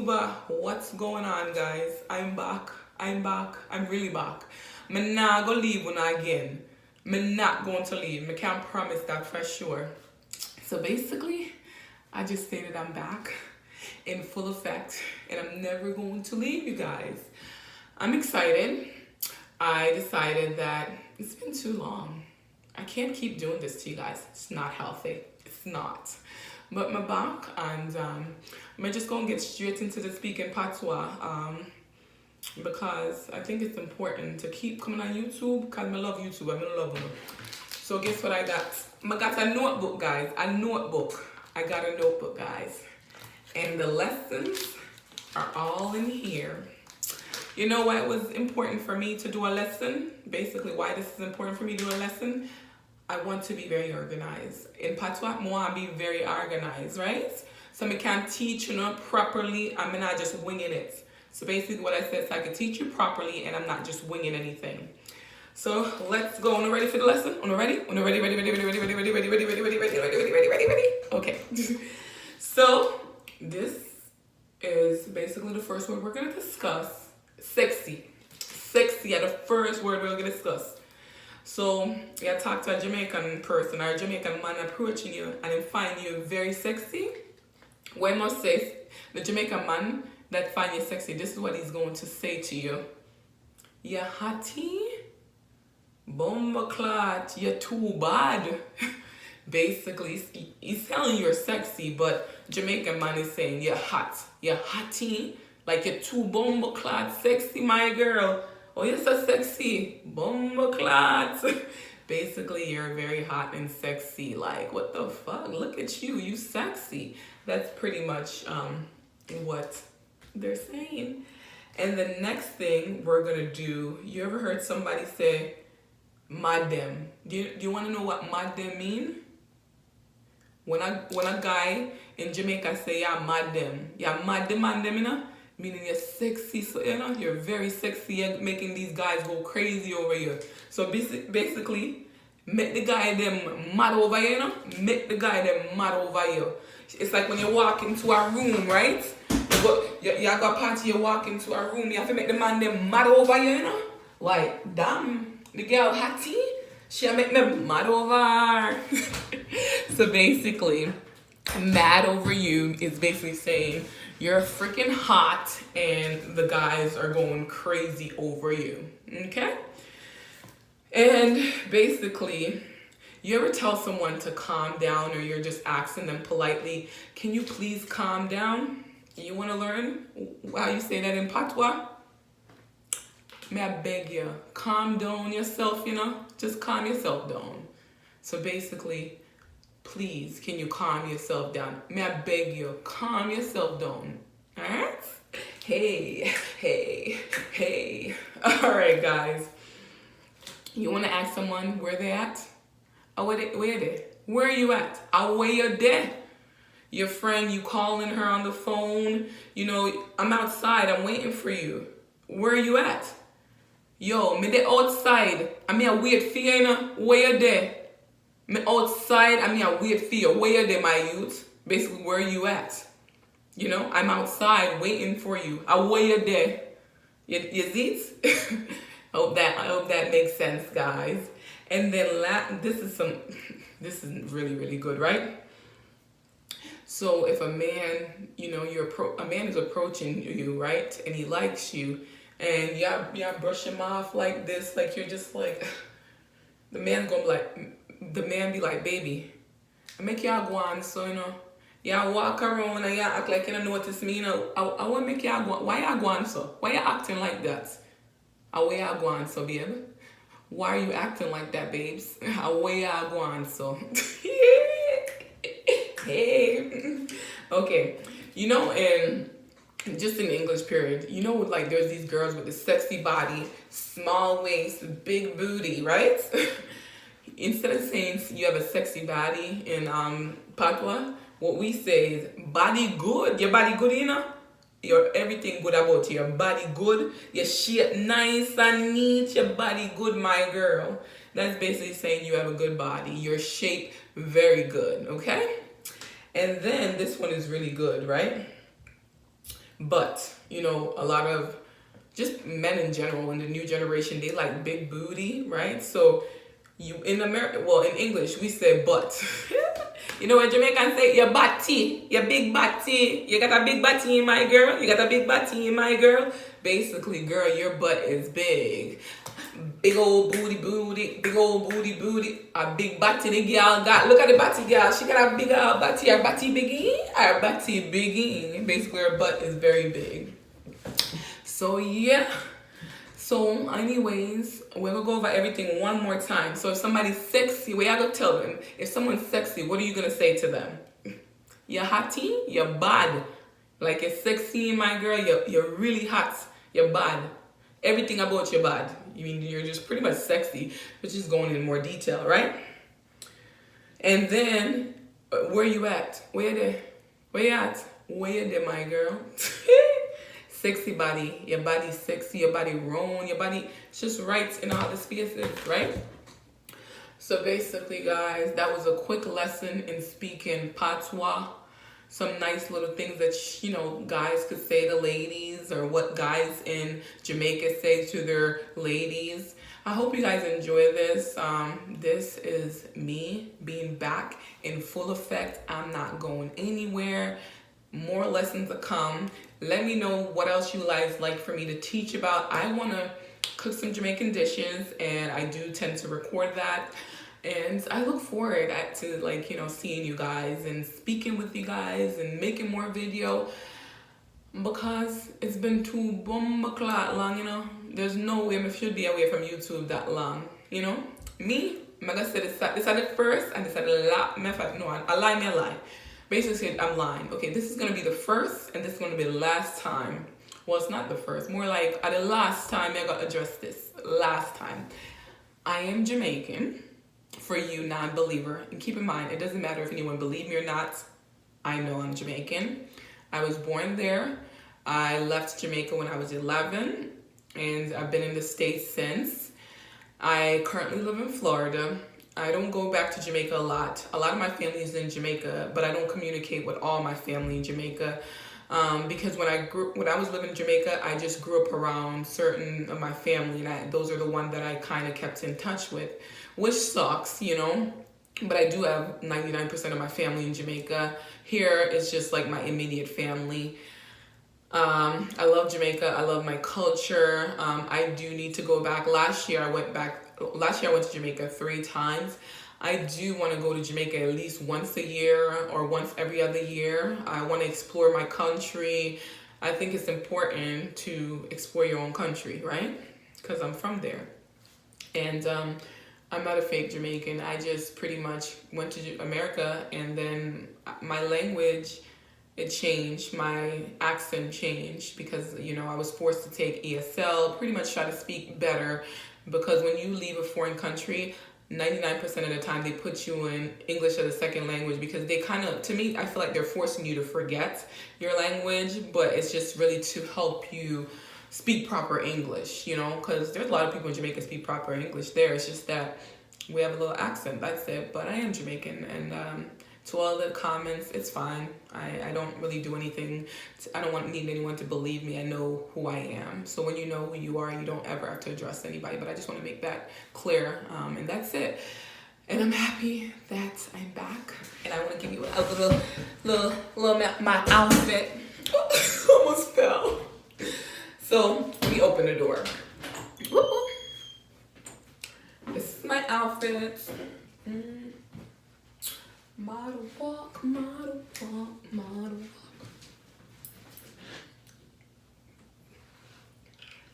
YouTube, what's going on, guys? I'm back. I'm really back. I'm not gonna leave una again. I'm not going to leave. I can't promise that for sure. So basically, I just stated I'm back in full effect and I'm never going to leave you guys. I'm excited. I decided that it's been too long. I can't keep doing this to you guys. It's not healthy. It's not. But I'm back and I'm just going to get straight into the speaking Patwa because I think it's important to keep coming on YouTube because I love YouTube. I'm in love with it. So guess what I got? I got a notebook, guys. I got a notebook, guys. And the lessons are all in here. You know why it was important for me to do a lesson? Basically, why this is important for me to do a lesson? I want to be very organized. In Patwa, I want to be very organized, right? So I can teach properly. I'm not just winging it. So basically what I said is I can teach you properly and I'm not just winging anything. So let's go. Are you ready for the lesson? Are you ready? Ready? Okay. So this is basically the first word we're going to discuss. Sexy. Sexy are the first word we're going to discuss. So you talk to a Jamaican person or a Jamaican man approaching you and they find you very sexy. Well, I must say, the Jamaican man that find you sexy, this is what he's going to say to you. You hottie, bomba clot, you're too bad. Basically, he's telling you you're sexy, but Jamaican man is saying you're hot. You're hottie, like you're too bomba clot, sexy, my girl. Oh, you're so sexy, bomba clot. Basically, you're very hot and sexy. Like, what the fuck? Look at you, you sexy. That's pretty much what they're saying. And the next thing we're gonna do, you ever heard somebody say, madam? Do you want to know what madam mean? When a guy in Jamaica say, yeah, madam, you know? Meaning you're sexy, so you're very sexy, you're making these guys go crazy over you. So basically, make the guy them mad over you, Make the guy them mad over you. It's like when you walk into a room, right? You got a party, you walk into a room, you have to make the man them mad over you, Like, damn, the girl Hattie, she'll make me mad over. So basically, mad over you is basically saying you're freaking hot and the guys are going crazy over you. Okay? And basically, you ever tell someone to calm down or you're just asking them politely, can you please calm down? You want to learn how you say that in Patwa? May I beg you, calm down yourself, Just calm yourself down. So basically, please, can you calm yourself down? May I beg you, calm yourself down. Alright? Hey. Alright, guys. You want to ask someone where they at? Oh, where they? Where are you at? Oh, where you there? Your friend, you calling her on the phone. I'm outside. I'm waiting for you. Where are you at? Yo, me they outside. I mean, I wait for you, Where you there? Me outside, I wait for you. Where you there, my youth? Basically, where are you at? I'm outside waiting for you. Where you there? You see it? I hope that makes sense, guys. And then this is really, really good, right? So if a man, a man is approaching you, right? And he likes you, and you brush him off like this, like you're just like, the man be like, baby, I make y'all go on, so y'all walk around and y'all act like you don't notice me, I want to make y'all go on. Why y'all go on so? Why y'all acting like that? Where y'all go on so, babe? Why are you acting like that, babes? Where y'all go on so? Hey. Okay. And just in the English period, like there's these girls with the sexy body, small waist, big booty, right? Instead of saying you have a sexy body in Patwa, what we say is body good. Your body good, Your everything good about you. Your body good. Your shape nice and neat. Your body good, my girl. That's basically saying you have a good body. Your shape very good, okay? And then this one is really good, right? But, you know, a lot of just men in general in the new generation, they like big booty, right? So you in America, well, in English we say butt. You know what Jamaicans say? Your body, your big body. You got a big body, my girl. You got a big body, my girl. Basically, girl, your butt is big. Big old booty, big old booty. A big body the girl got. Look at the body girl. She got a big old body. Her body biggie. Her body biggie. Basically, her butt is very big. So yeah. So anyways, we're gonna go over everything one more time. So if somebody's sexy, we gotta tell them. If someone's sexy, what are you gonna say to them? You're hotty, you're bad. Like you're sexy, my girl, you're really hot, you're bad. Everything about you bad. You mean you're just pretty much sexy, but just going in more detail, right? And then where you at? Where you there? Where you at? Where you there, my girl? Sexy body, your body's sexy, your body round, your body just right in all the spaces, right? So basically, guys, that was a quick lesson in speaking Patwa. Some nice little things that, you know, guys could say to ladies, or what guys in Jamaica say to their ladies. I hope you guys enjoy this. This is me being back in full effect. I'm not going anywhere. More lessons to come. Let me know what else you guys like for me to teach about. I want to cook some Jamaican dishes, and I do tend to record that. And I look forward to, like, you know, seeing you guys and speaking with you guys and making more video, because it's been too bomba-clot long, you know. There's no way I should be away from YouTube that long, you know. Me, I'm gonna say this at the first, and this at the last. No, I lie. Basically, I'm lying. Okay, this is going to be the first, and this is going to be the last time. Well, it's not the first. More like at the last time I got to address this. Last time. I am Jamaican, for you non-believer. And keep in mind, it doesn't matter if anyone believe me or not. I know I'm Jamaican. I was born there. I left Jamaica when I was 11, and I've been in the States since. I currently live in Florida. I don't go back to Jamaica a lot. A lot of my family is in Jamaica, but I don't communicate with all my family in Jamaica, because when I was living in Jamaica, I just grew up around certain of my family, and those are the ones that I kind of kept in touch with, which sucks, you know. But I do have 99% of my family in Jamaica. Here it's just like my immediate family. I love Jamaica. I love my culture. I do need to go back. Last year I went to Jamaica 3 times. I do want to go to Jamaica at least once a year or once every other year. I want to explore my country. I think it's important to explore your own country, right? Because I'm from there. And I'm not a fake Jamaican. I just pretty much went to America, and then my language, it changed. My accent changed because, you know, I was forced to take ESL, pretty much try to speak better, because when you leave a foreign country, 99% of the time they put you in English as a second language, because they kind of, to me, I feel like they're forcing you to forget your language, but it's just really to help you speak proper English, you know, because there's a lot of people in Jamaica speak proper English there. It's just that we have a little accent, that's it. But I am Jamaican, and to all the comments, it's fine. I don't really do anything. I don't need anyone to believe me. I know who I am. So when you know who you are, you don't ever have to address anybody. But I just want to make that clear, and that's it. And I'm happy that I'm back, and I want to give you a little my outfit. Almost fell. So let me open the door. This is my outfit. Model walk, model walk, model walk.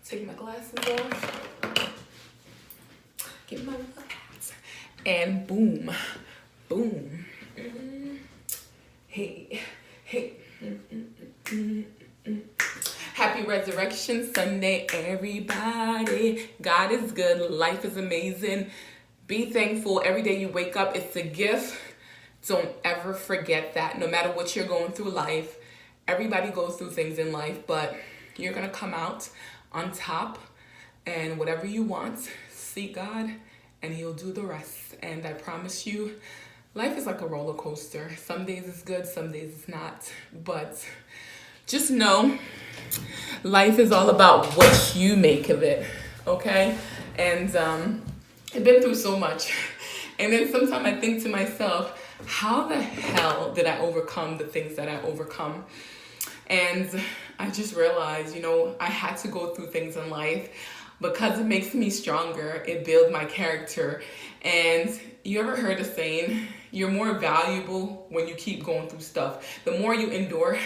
Take my glasses off. Get my glasses. And boom, boom. Hey. Happy Resurrection Sunday, everybody. God is good. Life is amazing. Be thankful. Every day you wake up, it's a gift. Don't ever forget that. No matter what you're going through life, everybody goes through things in life, but you're going to come out on top. And whatever you want, seek God, and He'll do the rest. And I promise you, life is like a roller coaster. Some days it's good, some days it's not. But just know Life is all about what you make of it, okay? And I've been through so much. And then sometimes I think to myself, how the hell did I overcome the things that I overcome? And I just realized, you know, I had to go through things in life because it makes me stronger. It builds my character. And you ever heard the saying, you're more valuable when you keep going through stuff. The more you endure,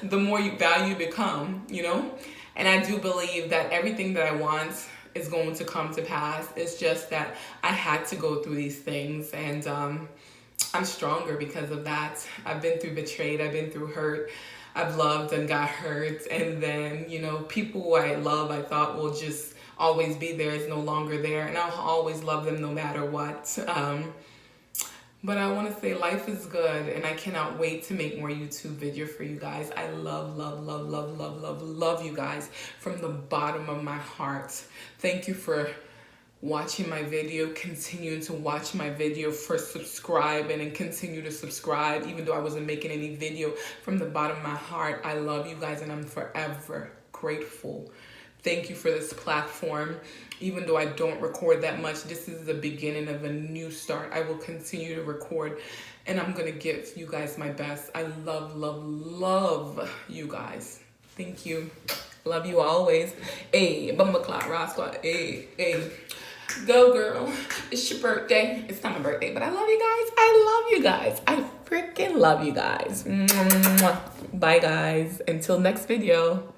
the more value become, you know? And I do believe that everything that I want is going to come to pass. It's just that I had to go through these things, and I'm stronger because of that. I've been through betrayed, I've been through hurt, I've loved and got hurt, and then, you know, people who I love, I thought will just always be there is no longer there, and I'll always love them no matter what. But I want to say life is good, and I cannot wait to make more YouTube videos for you guys. I love, love, love, love, love, love, love you guys from the bottom of my heart. Thank you for watching my video, continuing to watch my video, for subscribing and continue to subscribe, even though I wasn't making any video. From the bottom of my heart, I love you guys, and I'm forever grateful. Thank you for this platform. Even though I don't record that much, this is the beginning of a new start. I will continue to record, and I'm going to give you guys my best. I love, love, love you guys. Thank you. Love you always. Hey, Bumba Clock, Roscoe. Hey, hey. Go, girl. It's your birthday. It's not my birthday, but I love you guys. I love you guys. I freaking love you guys. Bye, guys. Until next video.